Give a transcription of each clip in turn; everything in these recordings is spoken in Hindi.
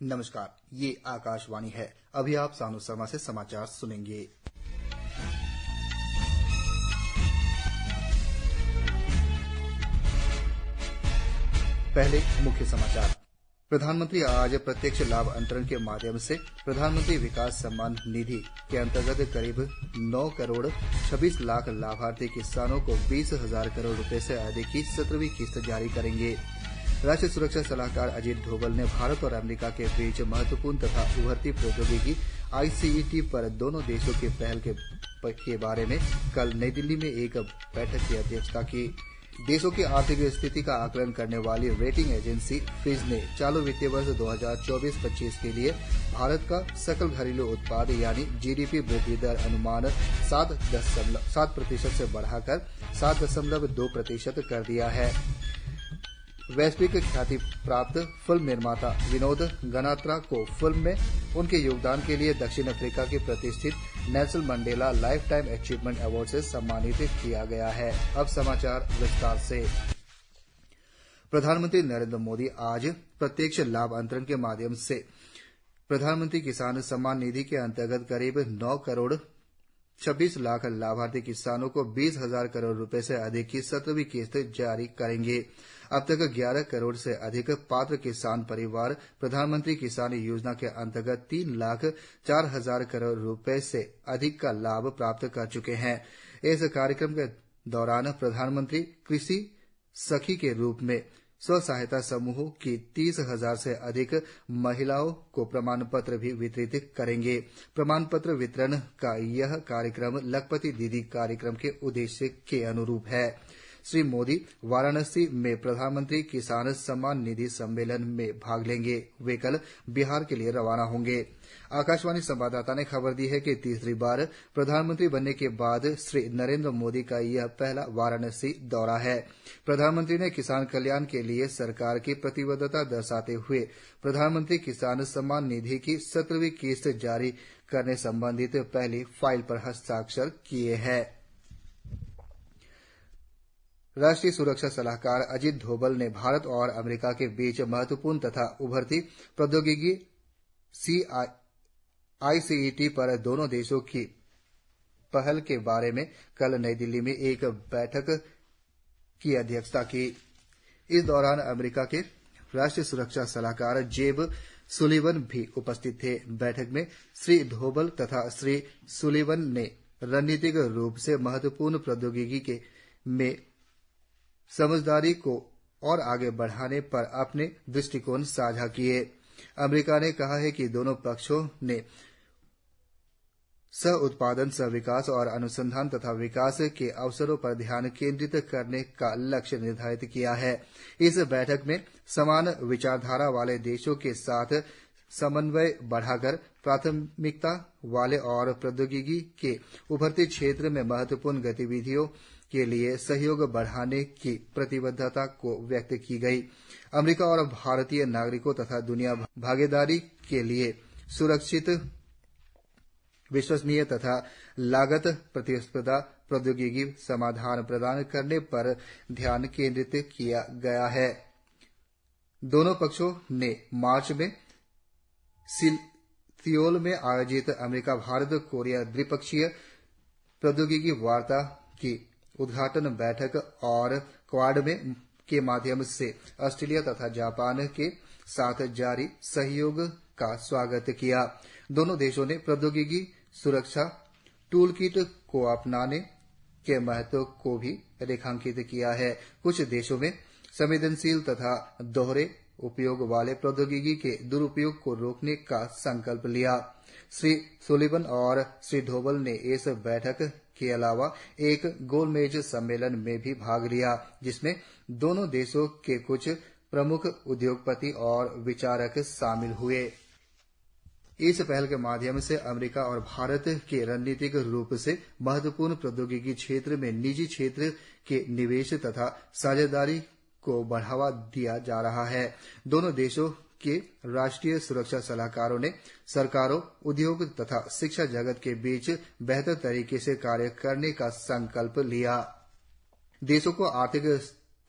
नमस्कार, ये आकाशवाणी है। अभी आप सानू शर्मा से समाचार सुनेंगे। पहले मुख्य समाचार। प्रधानमंत्री आज प्रत्यक्ष लाभ अंतरण के माध्यम से प्रधानमंत्री विकास सम्मान निधि के अंतर्गत करीब 9 करोड़ 26 लाख लाभार्थी किसानों को 20,000 करोड़ रुपए से अधिक की 17वीं किस्त जारी करेंगे। राष्ट्रीय सुरक्षा सलाहकार अजीत डोभाल ने भारत और अमेरिका के बीच महत्वपूर्ण तथा उभरती प्रौद्योगिकी ICET पर दोनों देशों की पहल के बारे में कल नई दिल्ली में एक बैठक की अध्यक्षता की। देशों की आर्थिक स्थिति का आकलन करने वाली रेटिंग एजेंसी फिच ने चालू वित्तीय वर्ष 2024-25 के लिए भारत का सकल घरेलू उत्पाद यानी GDP वृद्धि दर अनुमान 7% से बढ़ाकर 7.2% कर दिया है। वैश्विक ख्याति प्राप्त फिल्म निर्माता विनोद गनात्रा को फिल्म में उनके योगदान के लिए दक्षिण अफ्रीका के प्रतिष्ठित Nelson Mandela life time achievement award से सम्मानित किया गया है। अब समाचार विस्तार से। प्रधानमंत्री नरेंद्र मोदी आज प्रत्यक्ष लाभ अंतरण के माध्यम से प्रधानमंत्री किसान सम्मान निधि के अंतर्गत करीब 9 करोड़ 26 लाख लाभार्थी किसानों को 20,000 करोड़ रुपए से अधिक की 17वीं किस्त जारी करेंगे। अब तक 11 करोड़ से अधिक पात्र किसान परिवार प्रधानमंत्री किसान योजना के अंतर्गत 3,04,000 करोड़ रुपए से अधिक का लाभ प्राप्त कर चुके हैं। इस कार्यक्रम के दौरान प्रधानमंत्री कृषि सखी के रूप में स्व सहायता समूहों की 30,000 से अधिक महिलाओं को प्रमाण पत्र भी वितरित करेंगे। प्रमाण पत्र वितरण का यह कार्यक्रम लखपति दीदी कार्यक्रम के उद्देश्य के अनुरूप है। श्री मोदी वाराणसी में प्रधानमंत्री किसान सम्मान निधि सम्मेलन में भाग लेंगे। वे कल बिहार के लिए रवाना होंगे। आकाशवाणी संवाददाता ने खबर दी है कि तीसरी बार प्रधानमंत्री बनने के बाद श्री नरेंद्र मोदी का यह पहला वाराणसी दौरा है। प्रधानमंत्री ने किसान कल्याण के लिए सरकार की प्रतिबद्धता दर्शाते हुए प्रधानमंत्री किसान सम्मान निधि की 17वीं किस्त जारी करने संबंधित पहली फाइल पर हस्ताक्षर किए हैं। राष्ट्रीय सुरक्षा सलाहकार अजीत डोभाल ने भारत और अमेरिका के बीच महत्वपूर्ण तथा उभरती प्रौद्योगिकी ICET पर दोनों देशों की पहल के बारे में कल नई दिल्ली में एक बैठक की अध्यक्षता की। इस दौरान अमेरिका के राष्ट्रीय सुरक्षा सलाहकार जेब सुलिवन भी उपस्थित थे। बैठक में श्री डोभाल तथा श्री सुलिवन ने रणनीतिक रूप से महत्वपूर्ण प्रौद्योगिकी में समझदारी को और आगे बढ़ाने पर अपने दृष्टिकोण साझा किए। अमेरिका ने कहा है कि दोनों पक्षों ने सह उत्पादन, सह विकास और अनुसंधान तथा विकास के अवसरों पर ध्यान केंद्रित करने का लक्ष्य निर्धारित किया है। इस बैठक में समान विचारधारा वाले देशों के साथ समन्वय बढ़ाकर प्राथमिकता वाले और प्रौद्योगिकी के उभरते क्षेत्र में महत्वपूर्ण गतिविधियों के लिए सहयोग बढ़ाने की प्रतिबद्धता को व्यक्त की गई। अमेरिका और भारतीय नागरिकों तथा दुनिया भागीदारी के लिए सुरक्षित, विश्वसनीय तथा लागत प्रतिस्पर्धा प्रौद्योगिकी समाधान प्रदान करने पर ध्यान केंद्रित किया गया है। दोनों पक्षों ने मार्च में सियोल में आयोजित अमेरिका भारत कोरिया द्विपक्षीय प्रौद्योगिकी वार्ता की उद्घाटन बैठक और क्वाड में के माध्यम से ऑस्ट्रेलिया तथा जापान के साथ जारी सहयोग का स्वागत किया। दोनों देशों ने प्रौद्योगिकी सुरक्षा टूलकिट को अपनाने के महत्व को भी रेखांकित किया है। कुछ देशों में संवेदनशील तथा दोहरे उपयोग वाले प्रौद्योगिकी के दुरुपयोग को रोकने का संकल्प लिया। श्री सुलिवन और श्री डोभाल ने इस बैठक के अलावा एक गोलमेज सम्मेलन में भी भाग लिया, जिसमें दोनों देशों के कुछ प्रमुख उद्योगपति और विचारक शामिल हुए। इस पहल के माध्यम से अमेरिका और भारत के रणनीतिक रूप से महत्वपूर्ण प्रौद्योगिकी क्षेत्र में निजी क्षेत्र के निवेश तथा साझेदारी को बढ़ावा दिया जा रहा है। दोनों देशों के राष्ट्रीय सुरक्षा सलाहकारों ने सरकारों, उद्योग तथा शिक्षा जगत के बीच बेहतर तरीके से कार्य करने का संकल्प लिया। देशों को आर्थिक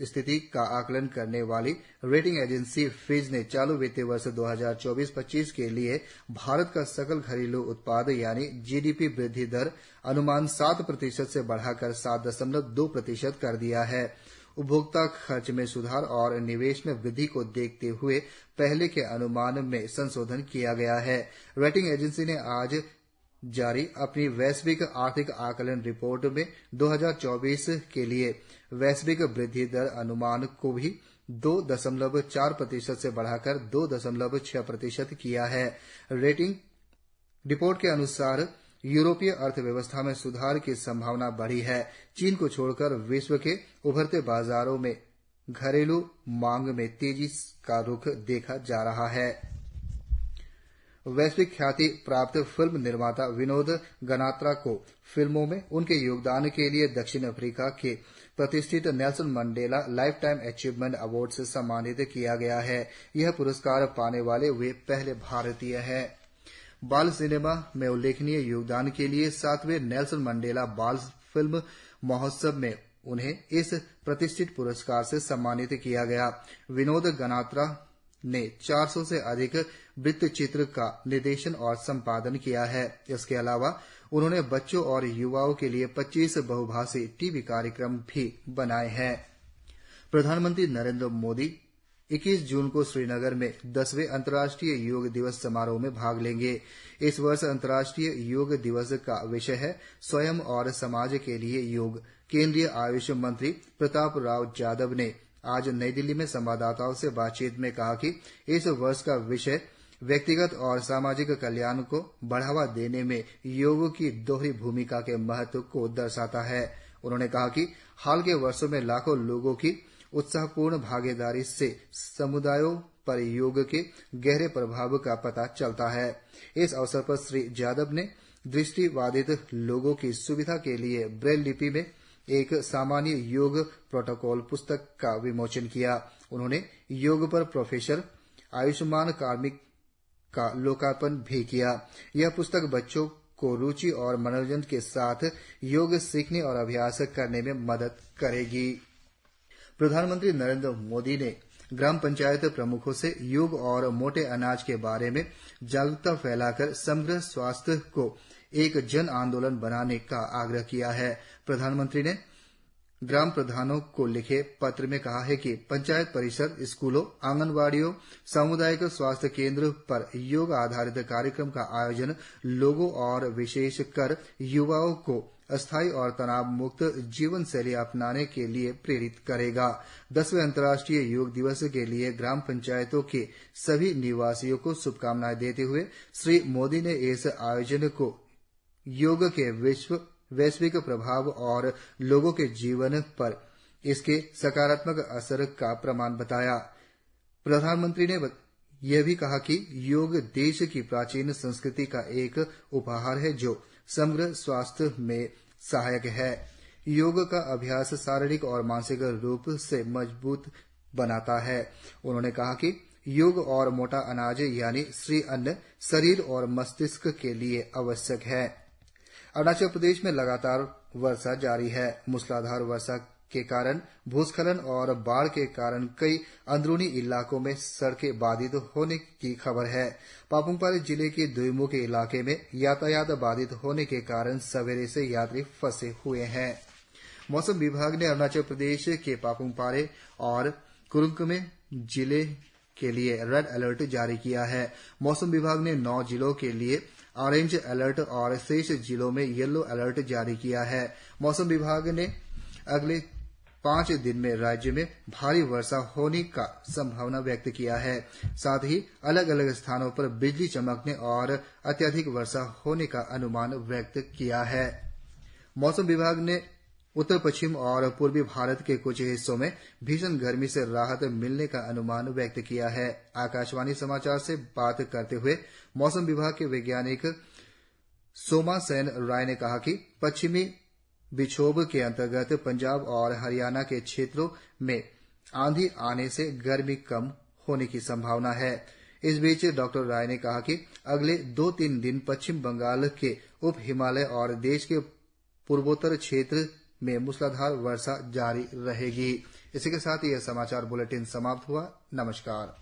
स्थिति का आकलन करने वाली रेटिंग एजेंसी फिच ने चालू वित्तीय वर्ष 2024-25 के लिए भारत का सकल घरेलू उत्पाद यानी जीडीपी वृद्धि दर अनुमान 7% से बढ़ाकर 7.2% कर दिया है। उपभोक्ता खर्च में सुधार और निवेश में वृद्धि को देखते हुए पहले के अनुमान में संशोधन किया गया है। रेटिंग एजेंसी ने आज जारी अपनी वैश्विक आर्थिक आकलन रिपोर्ट में 2024 के लिए वैश्विक वृद्धि दर अनुमान को भी 2.4% से बढ़ाकर 2.6% किया है। रेटिंग रिपोर्ट के अनुसार यूरोपीय अर्थव्यवस्था में सुधार की संभावना बढ़ी है। चीन को छोड़कर विश्व के उभरते बाजारों में घरेलू मांग में तेजी का रुख देखा जा रहा है। वैश्विक ख्याति प्राप्त फिल्म निर्माता विनोद गनात्रा को फिल्मों में उनके योगदान के लिए दक्षिण अफ्रीका के प्रतिष्ठित Nelson Mandela life time achievement award से सम्मानित किया गया है। यह पुरस्कार पाने वाले वे पहले भारतीय हैं। बाल सिनेमा में उल्लेखनीय योगदान के लिए 7वें नेल्सन मंडेला बाल फिल्म महोत्सव में उन्हें इस प्रतिष्ठित पुरस्कार से सम्मानित किया गया। विनोद गनात्रा ने 400 से अधिक वृत्तचित्र का निर्देशन और संपादन किया है। इसके अलावा उन्होंने बच्चों और युवाओं के लिए 25 बहुभाषी टीवी कार्यक्रम भी बनाए हैं। प्रधानमंत्री नरेंद्र मोदी 21 जून को श्रीनगर में 10वें अंतर्राष्ट्रीय योग दिवस समारोह में भाग लेंगे। इस वर्ष अंतर्राष्ट्रीय योग दिवस का विषय है स्वयं और समाज के लिए योग। केंद्रीय आयुष मंत्री प्रताप राव जाधव ने आज नई दिल्ली में संवाददाताओं से बातचीत में कहा कि इस वर्ष का विषय व्यक्तिगत और सामाजिक कल्याण को बढ़ावा देने में योग की दोहरी भूमिका के महत्व को दर्शाता है। उन्होंने कहा कि हाल के वर्षों में लाखों लोगों की उत्साहपूर्ण भागीदारी से समुदायों पर योग के गहरे प्रभाव का पता चलता है। इस अवसर पर श्री जाधव ने दृष्टिबाधित लोगों की सुविधा के लिए ब्रेल लिपि में एक सामान्य योग प्रोटोकॉल पुस्तक का विमोचन किया। उन्होंने योग पर प्रोफेसर आयुष्मान कार्मिक का लोकार्पण भी किया। यह पुस्तक बच्चों को रुचि और मनोरंजन के साथ योग सीखने और अभ्यास करने में मदद करेगी। प्रधानमंत्री नरेंद्र मोदी ने ग्राम पंचायत प्रमुखों से योग और मोटे अनाज के बारे में जागरूकता फैलाकर समग्र स्वास्थ्य को एक जन आंदोलन बनाने का आग्रह किया है। प्रधानमंत्री ने ग्राम प्रधानों को लिखे पत्र में कहा है कि पंचायत परिषद, स्कूलों, आंगनबाड़ियों, सामुदायिक स्वास्थ्य केंद्र पर योग आधारित कार्यक्रम का आयोजन लोगों और विशेषकर युवाओं को स्थायी और तनाव मुक्त जीवन शैली अपनाने के लिए प्रेरित करेगा। 10वें अंतर्राष्ट्रीय योग दिवस के लिए ग्राम पंचायतों के सभी निवासियों को शुभकामनाएं देते हुए श्री मोदी ने इस आयोजन को योग के वैश्विक प्रभाव और लोगों के जीवन पर इसके सकारात्मक असर का प्रमाण बताया। प्रधानमंत्री ने यह भी कहा कि योग देश की प्राचीन संस्कृति का एक उपहार है जो समग्र स्वास्थ्य में सहायक है। योग का अभ्यास शारीरिक और मानसिक रूप से मजबूत बनाता है। उन्होंने कहा कि योग और मोटा अनाज यानी श्री अन्न शरीर और मस्तिष्क के लिए आवश्यक है। अरुणाचल प्रदेश में लगातार वर्षा जारी है। मूसलाधार वर्षा के कारण भूस्खलन और बाढ़ के कारण कई अंदरूनी इलाकों में सड़कें बाधित होने की खबर है। पापुमपारे जिले के दुईमुख इलाके में यातायात बाधित होने के कारण सवेरे से यात्री फंसे हुए हैं। मौसम विभाग ने अरुणाचल प्रदेश के पापुमपारे और कुरुंग जिले के लिए रेड अलर्ट जारी किया है। मौसम विभाग ने 9 जिलों के लिए ऑरेंज अलर्ट और शेष जिलों में येलो अलर्ट जारी किया है। मौसम विभाग ने अगले 5 दिन में राज्य में भारी वर्षा होने का संभावना व्यक्त किया है। साथ ही अलग अलग स्थानों पर बिजली चमकने और अत्यधिक वर्षा होने का अनुमान व्यक्त किया है। मौसम विभाग ने उत्तर पश्चिम और पूर्वी भारत के कुछ हिस्सों में भीषण गर्मी से राहत मिलने का अनुमान व्यक्त किया है। आकाशवाणी समाचार से बात करते हुए मौसम विभाग के वैज्ञानिक सोमा सेन राय ने कहा कि पश्चिमी विक्षोभ के अंतर्गत पंजाब और हरियाणा के क्षेत्रों में आंधी आने से गर्मी कम होने की संभावना है। इस बीच डॉक्टर राय ने कहा कि अगले 2-3 दिन पश्चिम बंगाल के उप हिमालय और देश के पूर्वोत्तर क्षेत्र में मूसलाधार वर्षा जारी रहेगी। इसी के साथ ये समाचार बुलेटिन समाप्त हुआ। नमस्कार।